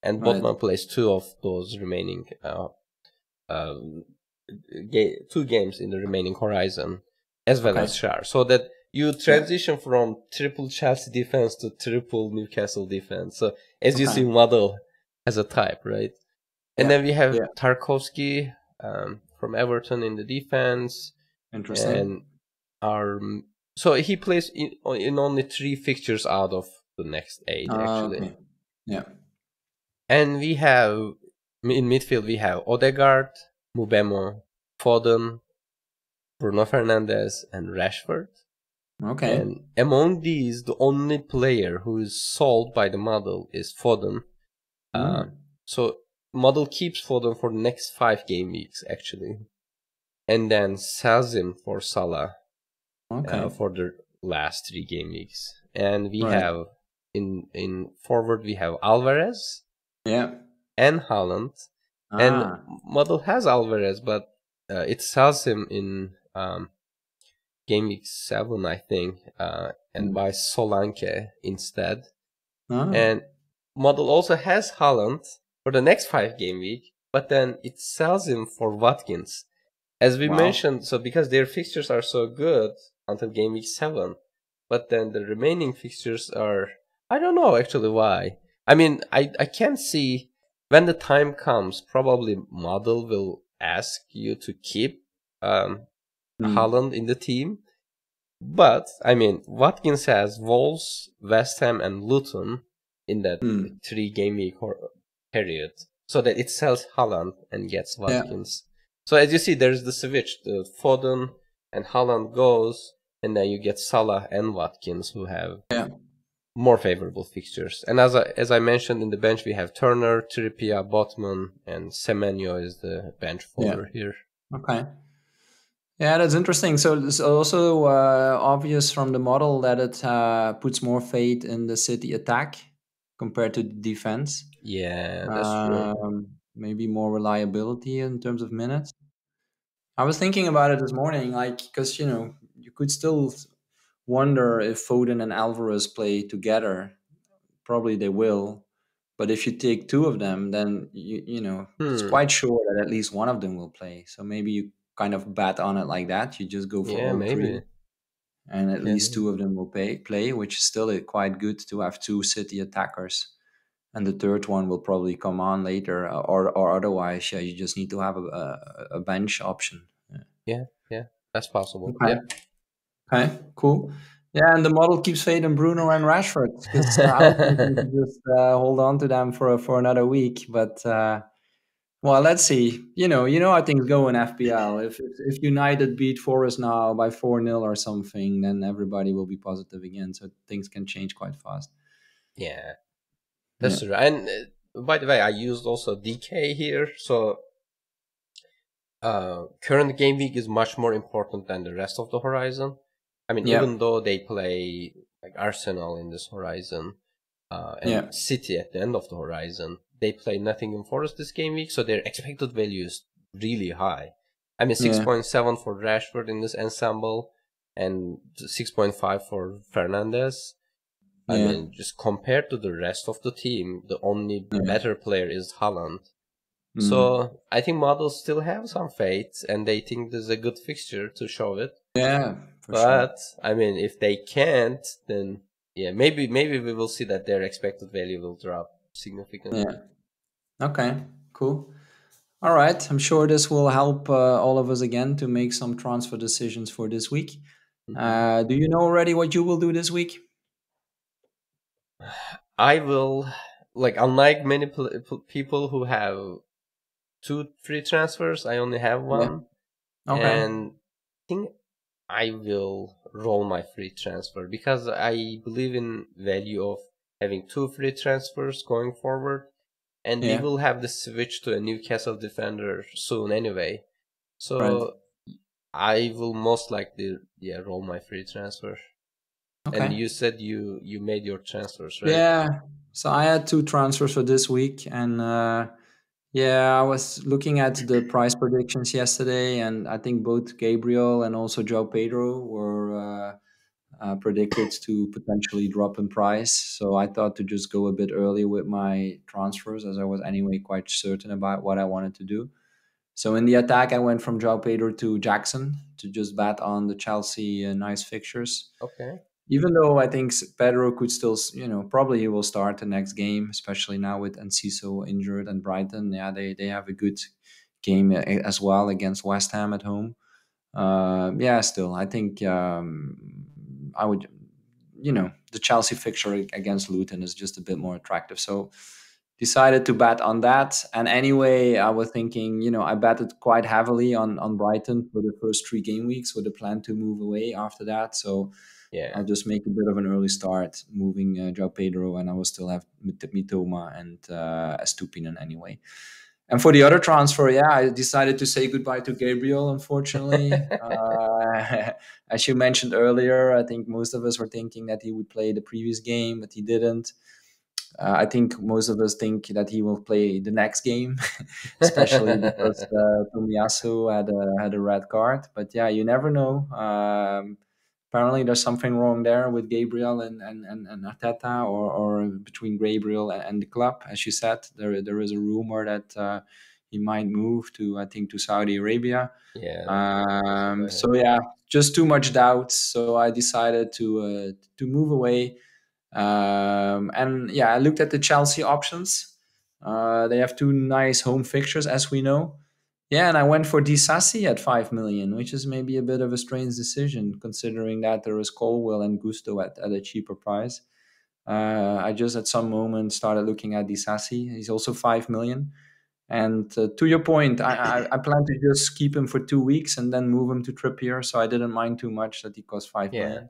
and Botman plays 2 of those remaining 2 games in the remaining horizon, as well as Schär. So that you transition from triple Chelsea defense to triple Newcastle defense. So as you see, model has a type, right? And then we have Tarkowski from Everton in the defense. Interesting. And so he plays in only 3 fixtures out of the next 8, actually. Okay. Yeah. And we have in midfield we have Odegaard, Mubemo, Foden, Bruno Fernandes, and Rashford. Okay. And among these, the only player who is sold by the model is Foden. Mm. So model keeps Foden for the next 5 game weeks actually, and then sells him for Salah Okay. for the last 3 game weeks. And we Right. have in forward we have Alvarez Yeah. and Haaland, and Ah. model has Alvarez, but it sells him in game week 7, I think, and Mm. buys Solanke instead. Ah. And model also has Haaland for the next 5 game week, but then it sells him for Watkins. As we Wow. mentioned, so because their fixtures are so good until game week 7, but then the remaining fixtures are, I don't know actually why. I mean, I can see when the time comes, probably model will ask you to keep Mm. Haaland in the team. But, I mean, Watkins has Wolves, West Ham, and Luton in that Mm. 3 game week period. So that it sells Haaland and gets Yeah. Watkins. So as you see, there's the switch. The Foden and Haaland goes, and then you get Salah and Watkins who have Yeah. more favorable fixtures. And as I mentioned in the bench, we have Turner, Trippier, Botman, and Semenyo is the bench Yeah. fodder here. Okay. Yeah, that's interesting. So it's also obvious from the model that it puts more faith in the City attack compared to the defense. Yeah, that's true. Maybe more reliability in terms of minutes. I was thinking about it this morning, like because you could still wonder if Foden and Alvarez play together. Probably they will, but if you take two of them, then it's Hmm. quite sure that at least one of them will play. So maybe you kind of bet on it like that. You just go for Yeah, all three, maybe. and at least Can two of them will play, which is still quite good to have two City attackers. And the third one will probably come on later, or otherwise, yeah, you just need to have a bench option. Yeah. Yeah, yeah, that's possible. Okay. Yeah. Okay. Cool. Yeah, and the model keeps fading Bruno and Rashford because I was thinking to just hold on to them for another week, but well, let's see. You know how things go in FPL. If United beat Forest now by 4-0 or something, then everybody will be positive again. So things can change quite fast. Yeah, Yeah. that's true. And by the way, I used also DK here, so current game week is much more important than the rest of the horizon. I mean, Yeah. even though they play like Arsenal in this horizon, and Yeah. City at the end of the horizon, they play Nottingham Forest this game week, so their expected value is really high. I mean, Yeah. 6.7 for Rashford in this ensemble, and 6.5 for Fernandez. I Yeah. mean, just compared to the rest of the team, the only Yeah. better player is Haaland. Mm. So I think models still have some faith, and they think there's a good fixture to show it. Yeah, for sure. But I mean, if they can't, then yeah, maybe we will see that their expected value will drop significantly. Yeah. Okay. Cool. All right. I'm sure this will help all of us again to make some transfer decisions for this week. Hmm. Do you know already what you will do this week? I will, like, unlike many people who have 2 free transfers, I only have Yeah. one, Okay. and I think I will roll my free transfer because I believe in value of having 2 free transfers going forward, and we Yeah. will have the switch to a Newcastle defender soon anyway. Right. So I will most likely roll my free transfer. And Okay. you said you made your transfers, right? Yeah. So I had two transfers for this week, and yeah, I was looking at the price predictions yesterday, and I think both Gabriel and also Joe Pedro were predicted to potentially drop in price. So I thought to just go a bit early with my transfers, as I was anyway quite certain about what I wanted to do. So in the attack, I went from Joao Pedro to Jackson to just bet on the Chelsea nice fixtures. Okay. Even though I think Pedro could still, probably he will start the next game, especially now with Enciso injured and Brighton. Yeah, they have a good game as well against West Ham at home. Yeah, still, I think I would, the Chelsea fixture against Luton is just a bit more attractive. So decided to bet on that. And anyway, I was thinking, I betted quite heavily on Brighton for the first 3 game weeks with the plan to move away after that. So Yeah. I'll just make a bit of an early start, moving João Pedro, and I will still have Mitoma and Estupinen anyway. And for the other transfer, yeah, I decided to say goodbye to Gabriel, unfortunately. As you mentioned earlier, I think most of us were thinking that he would play the previous game, but he didn't. I think most of us think that he will play the next game, especially because Tomiyasu had a red card. But yeah, you never know. Apparently, there's something wrong there with Gabriel and Arteta, or between Gabriel and the club. As you said, there is a rumor that he might move to, I think, to Saudi Arabia. Yeah. That's what I So heard. yeah, just too much doubt. So I decided to move away. And yeah, I looked at the Chelsea options. They have 2 nice home fixtures, as we know. Yeah, and I went for Disasi at 5 million, which is maybe a bit of a strange decision considering that there is Colwell and Gusto at a cheaper price. I just at some moment started looking at Disasi. He's also 5 million. And to your point, I plan to just keep him for 2 weeks and then move him to Trippier. So I didn't mind too much that he cost 5 Yeah. million.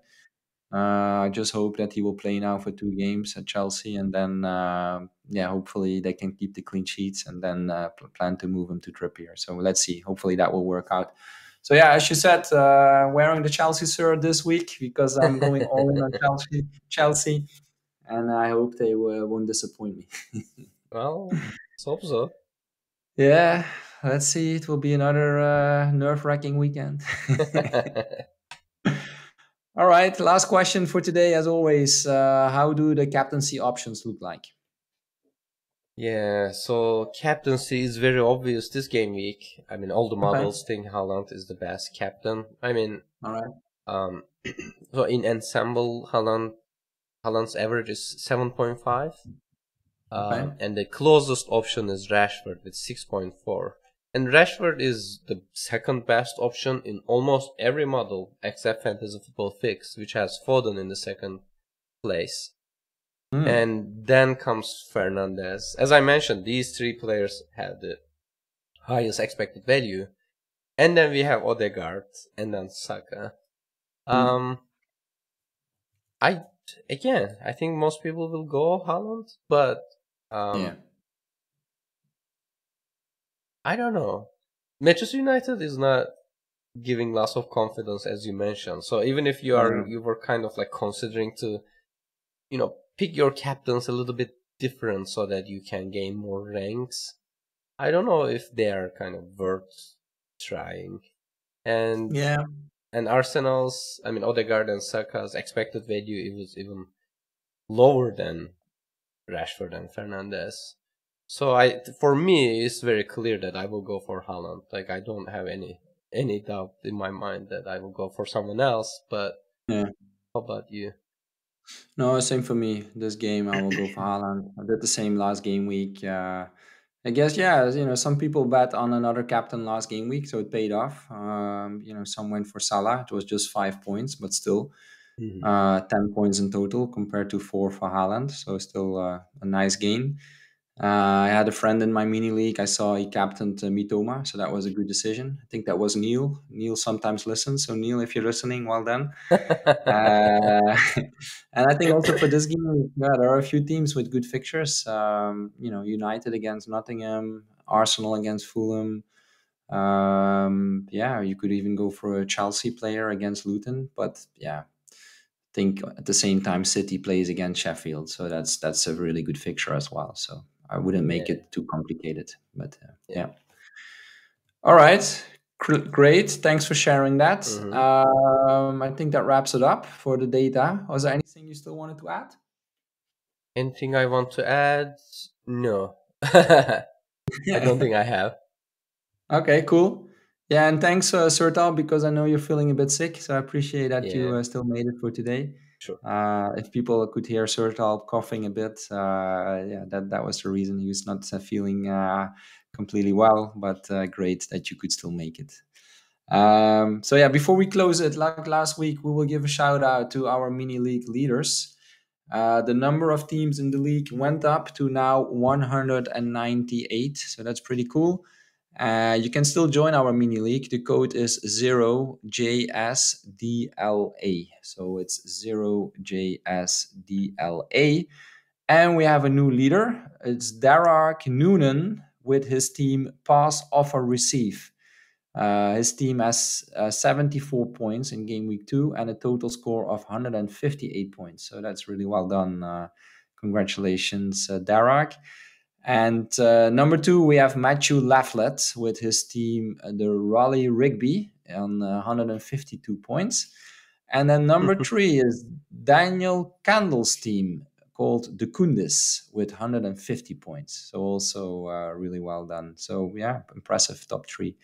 I just hope that he will play now for 2 games at Chelsea, and then yeah, hopefully they can keep the clean sheets, and then plan to move him to Trippier. So let's see. Hopefully that will work out. So yeah, as you said, wearing the Chelsea shirt this week because I'm going all in on Chelsea, and I hope they won't disappoint me. Well, let's hope so. Yeah, let's see. It will be another nerve-wracking weekend. All right, last question for today, as always. How do the captaincy options look like? Yeah, so captaincy is very obvious this game week. I mean, all the Okay. models think Haaland is the best captain. I mean, All right. um, so in ensemble, Haaland's average is 7.5. Okay. And the closest option is Rashford with 6.4. And Rashford is the second best option in almost every model except Fantasy Football Fix, which has Foden in the second place. And then comes Fernandez. As I mentioned, these 3 players have the highest expected value. And then we have Odegaard and then Saka. I think most people will go Haaland, but Yeah. I don't know. Manchester United is not giving lots of confidence, as you mentioned. So even if you were kind of like considering to, pick your captains a little bit different so that you can gain more ranks, I don't know if they are kind of worth trying. And Yeah. and Arsenal's, I mean, Odegaard and Saka's expected value, it was even lower than Rashford and Fernandez. So for me, it's very clear that I will go for Haaland. Like, I don't have any doubt in my mind that I will go for someone else. But Yeah. how about you? No, same for me. This game, I will go for Haaland. I did the same last game week. I guess, yeah, some people bet on another captain last game week, so it paid off. Some went for Salah. It was just 5 points, but still Mhm. 10 points in total compared to 4 for Haaland. So still a nice gain. I had a friend in my mini league. I saw he captained Mitoma, so that was a good decision. I think that was Neil. Neil sometimes listens, so Neil, if you're listening, well done. Uh, and I think also for this game, yeah, there are a few teams with good fixtures. United against Nottingham, Arsenal against Fulham. Yeah, you could even go for a Chelsea player against Luton, but yeah, I think at the same time City plays against Sheffield, so that's a really good fixture as well. So I wouldn't make Yeah, it too complicated, but yeah. yeah. All right. Great. Thanks for sharing that. Hmm. I think that wraps it up for the data. Was there anything you still wanted to add? Anything I want to add? No. I don't think I have. Okay, cool. Yeah, and thanks, Sertal, because I know you're feeling a bit sick, so I appreciate that you Yeah, still made it for today. sure. If people could hear Sertal coughing a bit, yeah, that was the reason he was not feeling completely well, but great that you could still make it. So yeah, before we close it, like last week, we will give a shout out to our mini league leaders. The number of teams in the league went up to now 198, so that's pretty cool. You can still join our mini league. The code is 0JSDLA. So it's 0JSDLA. And we have a new leader. It's Darak Noonan with his team Pass Offer Receive. His team has 74 points in game week 2 and a total score of 158 points. So that's really well done. Congratulations, Darak. And number 2, we have Matthew Lafflet with his team, the Raleigh Rigby, on 152 points. And then number 3 is Daniel Candle's team called the Kundis with 150 points. So also really well done. So yeah, impressive top 3.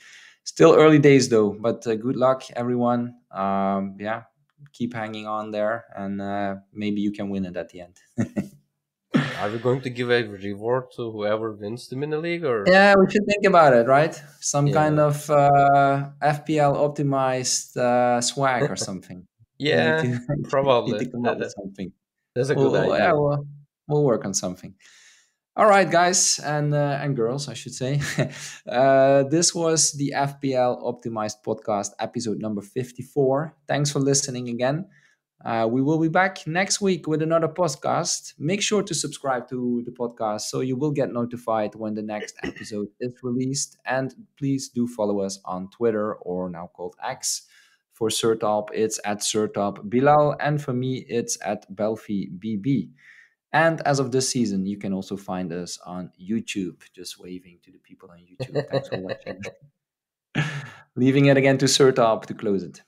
Still early days though, but good luck everyone. Yeah, keep hanging on there, and maybe you can win it at the end. Are we going to give a reward to whoever wins the mini league, or? Yeah, we should think about it, right? Some kind Yeah. of FPL optimized swag or something. We need Yeah, to need probably. to come up with something. That's a good Well, yeah, idea. we'll work on something. All right, guys and girls, I should say. This was the FPL Optimized Podcast, episode number 54. Thanks for listening again. We will be back next week with another podcast. Make sure to subscribe to the podcast so you will get notified when the next episode is released. And please do follow us on Twitter, or now called X. For Sertalp, it's at Sertalp Bilal, and for me, it's at Belfi BB. And as of this season, you can also find us on YouTube. Just waving to the people on YouTube. Thanks for watching. Leaving it again to Sertalp to close it.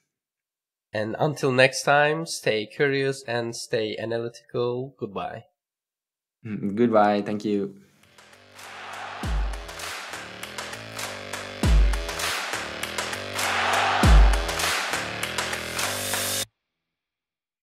And until next time, stay curious and stay analytical. Goodbye. Goodbye. Thank you.